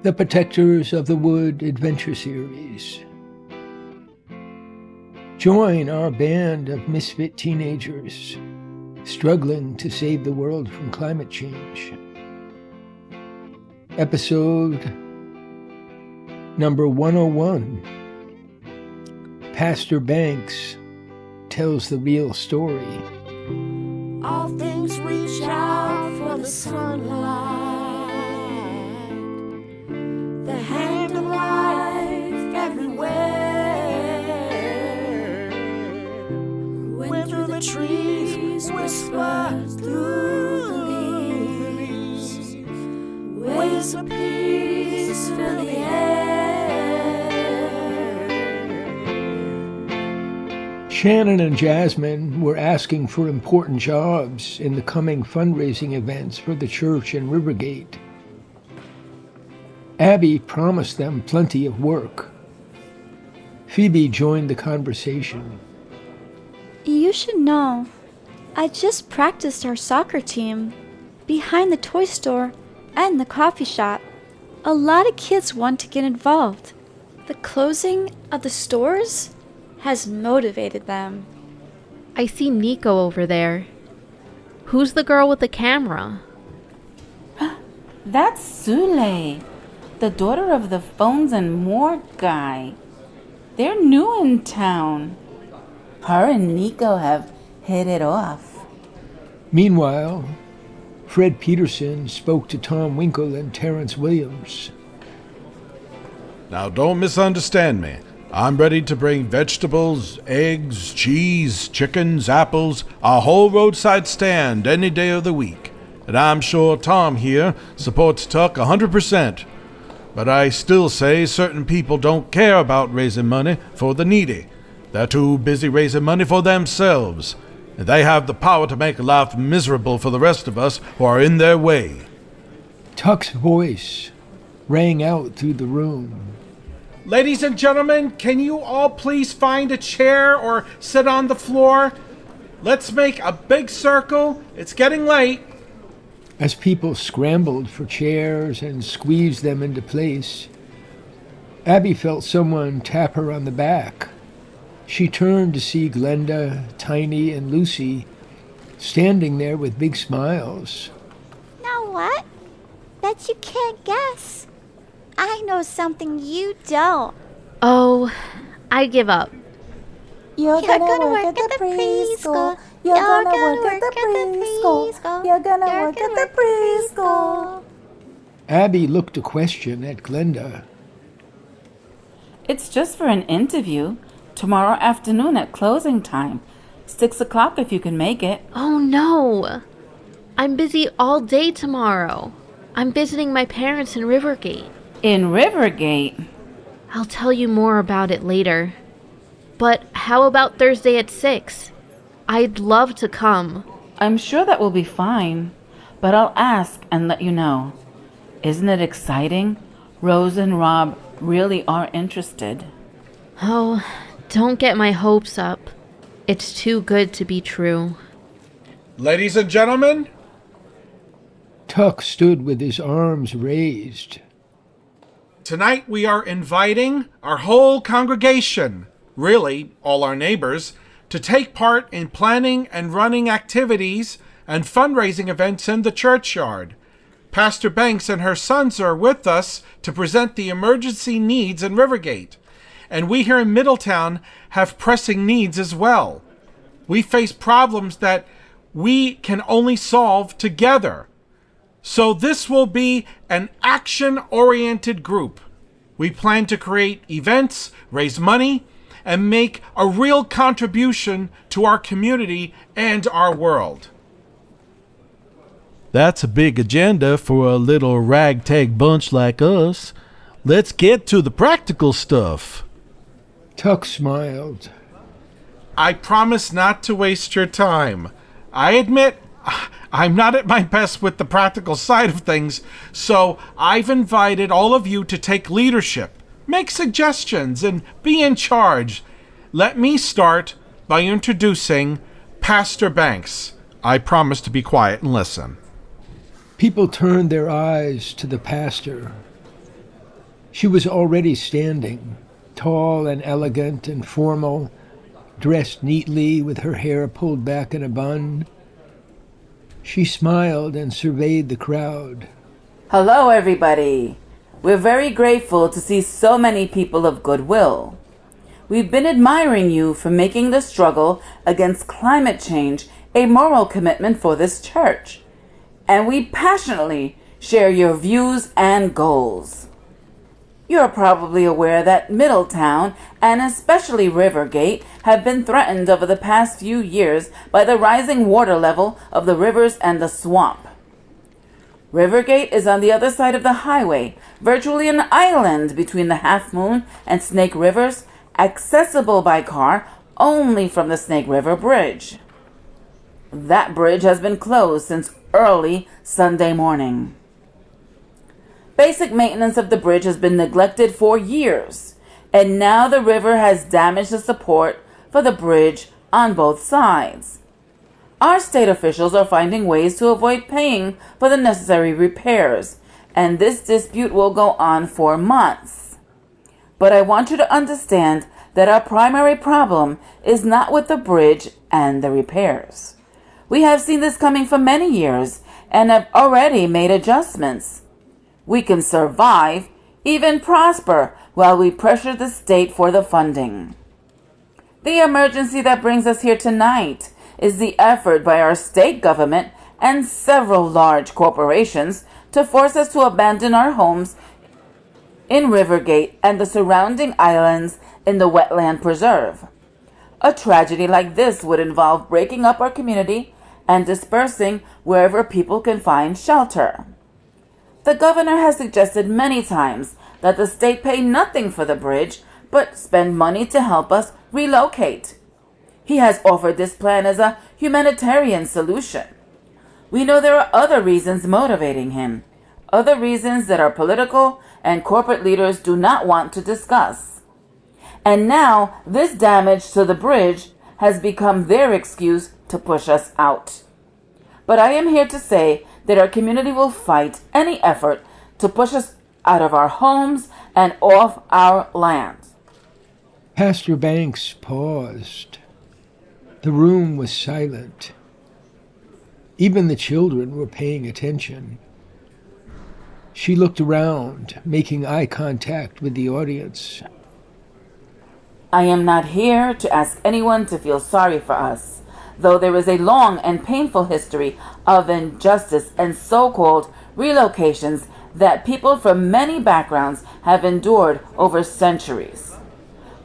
the protectors of the Wood Adventure Series. Join our band of misfit teenagers struggling to save the world from climate change. Episode number 101. Pastor Banks tells the real story. All things reach out for the sunlight, the hand of life everywhere. When through the trees whispers through the leaves, waves of peace fill the air. Shannon and Jasmine were asking for important jobs in the coming fundraising events for the church in Rivergate. Abby promised them plenty of work. Phoebe joined the conversation. You should know, I just practiced our soccer team behind the toy store and the coffee shop. A lot of kids want to get involved. The closing of the stores has motivated them. I see Nico over there. Who's the girl with the camera? That's Sule, the daughter of the phones and more guy. They're new in town. Her and Nico have hit it off. Meanwhile, Fred Peterson spoke to Tom Winkle and Terrance Williams. Now don't misunderstand me. I'm ready to bring vegetables, eggs, cheese, chickens, apples, a whole roadside stand any day of the week. And I'm sure Tom here supports Tuck 100%. But I still say certain people don't care about raising money for the needy. They're too busy raising money for themselves. And they have the power to make life miserable for the rest of us who are in their way. Tuck's voice rang out through the room. Ladies and gentlemen, can you all please find a chair or sit on the floor? Let's make a big circle. It's getting late. As people scrambled for chairs and squeezed them into place, Abby felt someone tap her on the back. She turned to see Glenda, Tiny, and Lucy standing there with big smiles. Know what? Bet you can't guess. I know something you don't. Oh, I give up. You're gonna work at the preschool. You're gonna work at the preschool. You're gonna work at the preschool. Abby looked a question at Glenda. It's just for an interview. Tomorrow afternoon at closing time. 6 o'clock if you can make it. Oh no! I'm busy all day tomorrow. I'm visiting my parents in Rivergate. In Rivergate? I'll tell you more about it later. But how about Thursday at 6? I'd love to come. I'm sure that will be fine. But I'll ask and let you know. Isn't it exciting? Rose and Rob really are interested. Oh, don't get my hopes up. It's too good to be true. Ladies and gentlemen. Tuck stood with his arms raised. Tonight we are inviting our whole congregation, really all our neighbors, to take part in planning and running activities and fundraising events in the churchyard. Pastor Banks and her sons are with us to present the emergency needs in Rivergate. And we here in Middletown have pressing needs as well. We face problems that we can only solve together. So this will be an action-oriented group. We plan to create events, raise money, and make a real contribution to our community and our world. That's a big agenda for a little ragtag bunch like us. Let's get to the practical stuff. Tuck smiled. I promise not to waste your time. I admit I'm not at my best with the practical side of things, so I've invited all of you to take leadership, make suggestions, and be in charge. Let me start by introducing Pastor Banks. I promise to be quiet and listen. People turned their eyes to the pastor. She was already standing, tall and elegant and formal, dressed neatly with her hair pulled back in a bun. She smiled and surveyed the crowd. Hello, everybody. We're very grateful to see so many people of goodwill. We've been admiring you for making the struggle against climate change a moral commitment for this church, and we passionately share your views and goals. You're probably aware that Middletown, and especially Rivergate, have been threatened over the past few years by the rising water level of the rivers and the swamp. Rivergate is on the other side of the highway, virtually an island between the Half Moon and Snake Rivers, accessible by car only from the Snake River Bridge. That bridge has been closed since early Sunday morning. Basic maintenance of the bridge has been neglected for years, and now the river has damaged the support for the bridge on both sides. Our state officials are finding ways to avoid paying for the necessary repairs, and this dispute will go on for months. But I want you to understand that our primary problem is not with the bridge and the repairs. We have seen this coming for many years and have already made adjustments. We can survive, even prosper, while we pressure the state for the funding. The emergency that brings us here tonight is the effort by our state government and several large corporations to force us to abandon our homes in Rivergate and the surrounding islands in the wetland preserve. A tragedy like this would involve breaking up our community and dispersing wherever people can find shelter. The governor has suggested many times that the state pay nothing for the bridge, but spend money to help us relocate. He has offered this plan as a humanitarian solution. We know there are other reasons motivating him, other reasons that our political and corporate leaders do not want to discuss. And now this damage to the bridge has become their excuse to push us out. But I am here to say that our community will fight any effort to push us out of our homes and off our land. Pastor Banks paused. The room was silent. Even the children were paying attention. She looked around, making eye contact with the audience. I am not here to ask anyone to feel sorry for us, though there is a long and painful history of injustice and so-called relocations that people from many backgrounds have endured over centuries.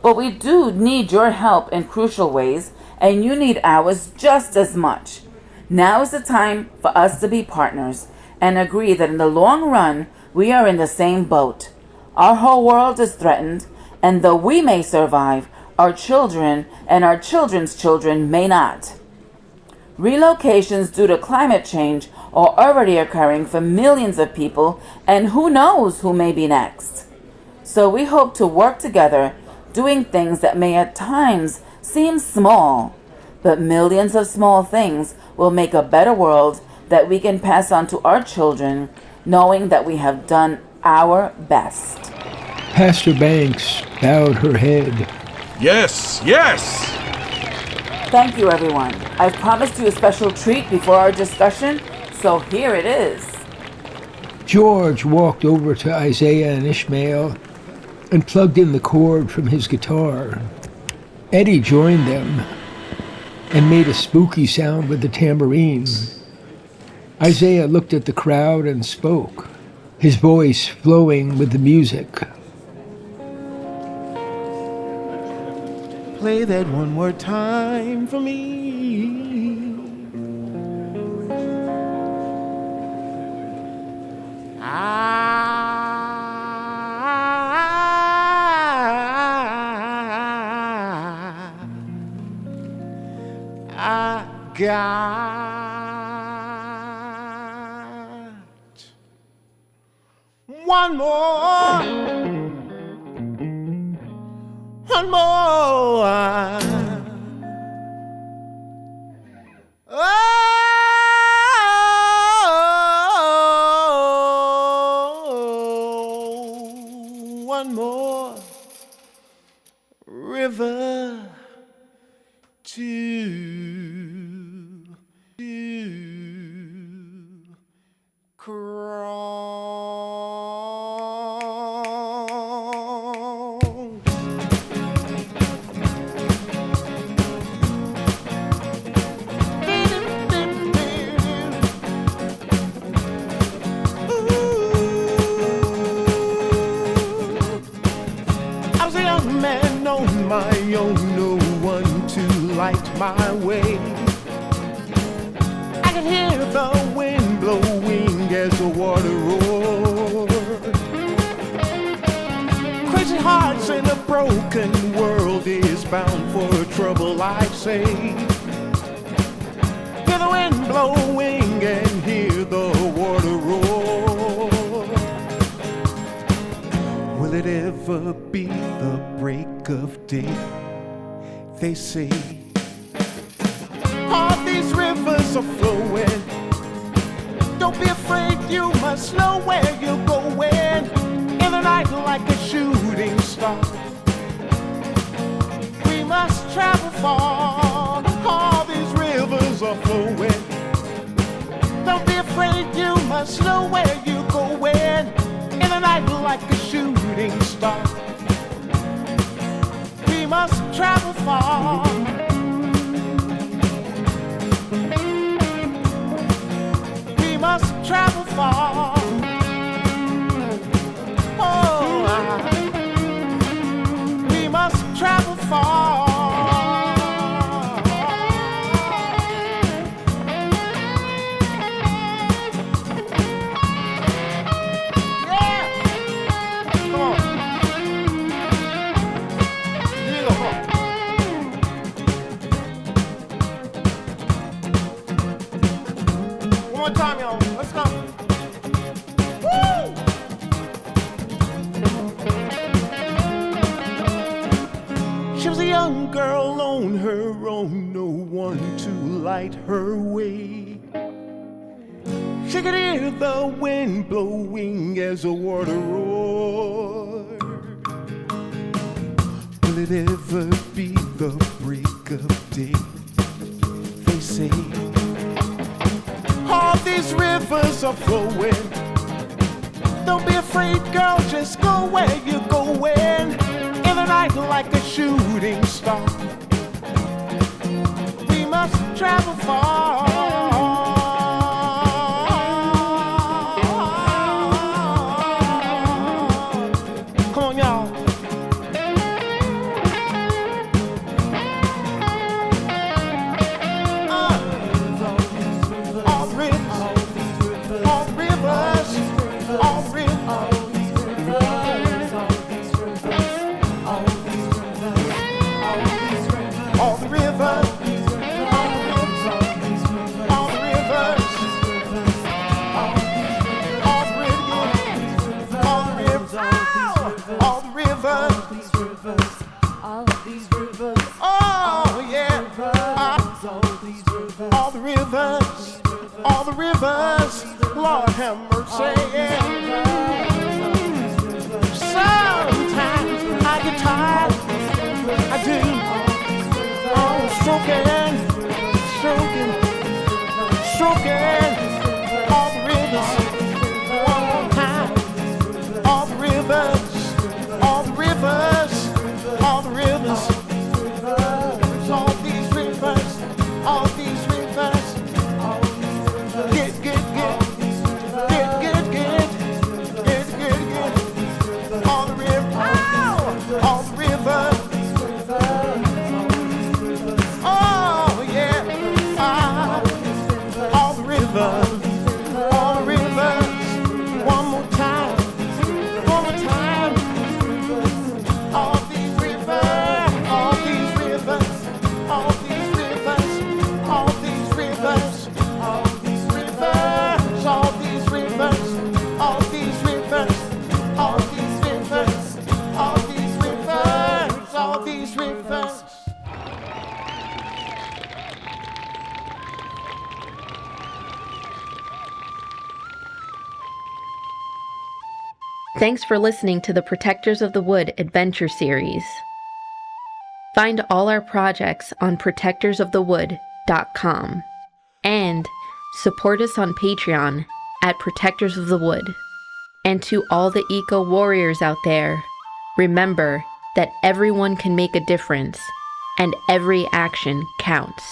But we do need your help in crucial ways, and you need ours just as much. Now is the time for us to be partners and agree that in the long run, we are in the same boat. Our whole world is threatened, and though we may survive, our children and our children's children may not. Relocations due to climate change are already occurring for millions of people, and who knows who may be next. So we hope to work together, doing things that may at times seem small, but millions of small things will make a better world that we can pass on to our children, knowing that we have done our best. Pastor Banks bowed her head. Yes, yes! Thank you, everyone. I've promised you a special treat before our discussion, so here it is. George walked over to Isaiah and Ishmael and plugged in the cord from his guitar. Eddie joined them and made a spooky sound with the tambourine. Isaiah looked at the crowd and spoke, his voice flowing with the music. Play that one more time for me. I got one more. One more. one more river to cross. I was a young man on my own, no one to light my way. I could hear the wind blowing as the water roared. Crazy hearts in a broken world is bound for trouble, I say. Hear the wind blowing and hear the water roar. Will it ever be the break of day? They say all these rivers are flowing. Don't be afraid, you must know where you're going. In the night like a shooting star, we must travel far. All these rivers are flowing. Don't be afraid, you must know where you're going. In the night like a shooting star, we must travel far. We must travel far. Oh, we must travel far. Time, y'all. Let's go. Woo! She was a young girl on her own, no one to light her way. She could hear the wind blowing as the water roared. Will it ever be the break of day? They say all these rivers are flowing. Don't be afraid, girl, just go where you're going. In the night like a shooting star, we must travel far. Come on, y'all. All the rivers, Lord have mercy. Sometimes I get tired, I do. Oh, stroking all the rivers one more time. All the rivers, all the rivers, all the rivers, all these rivers, all these rivers. Get, Thanks for listening to the Protectors of the Wood Adventure Series. Find all our projects on protectorsofthewood.com and support us on Patreon at Protectors of the Wood. And to all the eco warriors out there, remember that everyone can make a difference and every action counts.